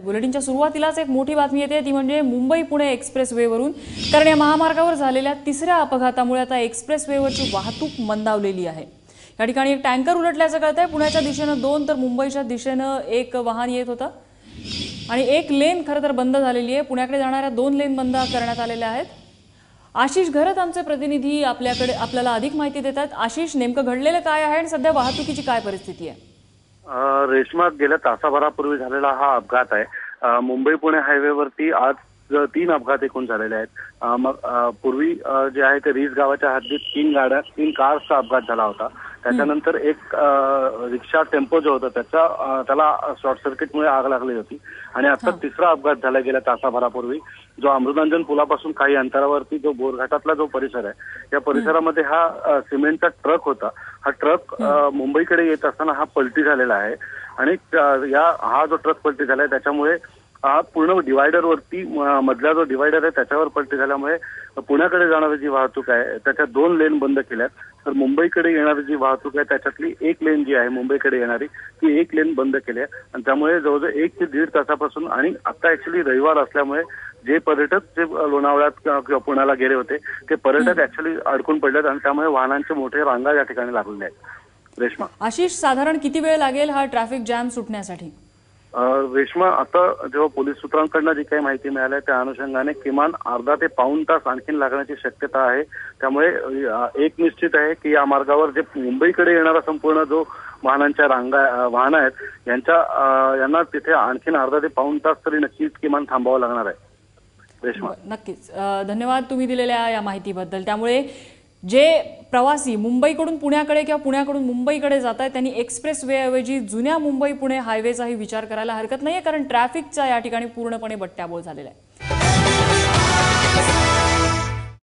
बुलेटिनच्या सुरुवातीलाच एक मोठी बातमी येते ती म्हणजे मुंबई पुणे एक्सप्रेसवेवरून, कारण या महामार्गावर झालेल्या तिसऱ्या अपघातामुळे आता एक्सप्रेसवेवरची वाहतूक मंदावलेली आहे। या ठिकाणी एक टँकर उलटल्याचं कळतंय। पुण्याच्या दिशेने 2 तर मुंबईच्या दिशेने एक वाहन येत होतं आणि एक लेन खरं तर बंद झालेली आहे। पुण्याकडे जाणाऱ्या 2 लेन बंद करण्यात आलेल्या आहेत। आशिष घरत आमचे प्रतिनिधी आपल्याला अधिक माहिती देतात। आशिष, नेमकं घडलेलं काय आहे आणि सध्या वाहतुकीची काय परिस्थिती आहे? रेशमा, गेल्या तासाभरापूर्वी झालेला हा अपघात आहे। मुंबई पुणे हायवेवरती आज 3 अपघात एकूण झालेले आहेत। मग पूर्वी जे आहे ते रीस गावाच्या हद्दीत 3 कारचा अपघात झाला होता। त्याच्यानंतर एक रिक्षा टेम्पो जो होता त्याला शॉर्ट सर्किटमुळे आग लागली होती आणि आता तिसरा अपघात झाला गेल्या तासाभरापूर्वी, जो अमृतांजन पुलापासून काही अंतरावरती जो बोरघाटातला जो परिसर आहे या परिसरामध्ये हा सिमेंटचा ट्रक होता। हा ट्रक मुंबईकडे येत असताना हा पलटी झालेला आहे आणि हा जो ट्रक पलटी झालाय त्याच्यामुळे पूर्ण डिवायडरवरती मधला जो डिवायडर आहे त्याच्यावर पलटी झाल्यामुळे पुण्याकडे जाणारी जी वाहतूक आहे त्याच्या 2 लेन बंद केल्यात, तर मुंबईकडे येणारी जी वाहतूक आहे त्याच्यातली एक लेन जी आहे मुंबईकडे येणारी ती एक लेन बंद केली आहे आणि त्यामुळे जवळजवळ 1 ते 1.5 तासापासून, आणि आता ऍक्च्युली रविवार असल्यामुळे जे पर्यटक जे लोणावळ्यात किंवा पुण्याला गेले होते ते पर्यटक ऍक्च्युली अडकून पडलेत आणि त्यामुळे वाहनांचे मोठे रांगा या ठिकाणी लागलेले आहेत। रेश्मा, आशिष, साधारण किती वेळ लागेल हा ट्रॅफिक जॅम सुटण्यासाठी? रेश्मा, आता जेव्हा पोलीस सूत्रांकडून जी काही माहिती मिळाली त्या अनुषंगाने किमान अर्धा ते पाऊण तास आणखीन लागण्याची शक्यता आहे। त्यामुळे एक निश्चित आहे की या मार्गावर जे मुंबईकडे येणारा संपूर्ण जो वाहनांच्या वाहन आहेत यांना तिथे आणखीन अर्धा ते पाऊण तास तरी नक्कीच किमान थांबावं लागणार आहे। रेश्मा, नक्कीच धन्यवाद तुम्ही दिलेल्या या माहितीबद्दल। त्यामुळे जे प्रवासी मुंबईकडून पुण्याकडे किंवा पुण्याकडून मुंबईकडे जात आहेत त्यांनी एक्सप्रेसवे ऐवजी जुन्या मुंबई पुणे हायवेचाही विचार करायला हरकत नाहीये, कारण ट्रॅफिकचा या ठिकाणी पूर्णपणे बट्ट्याबोळ झालेला आहे।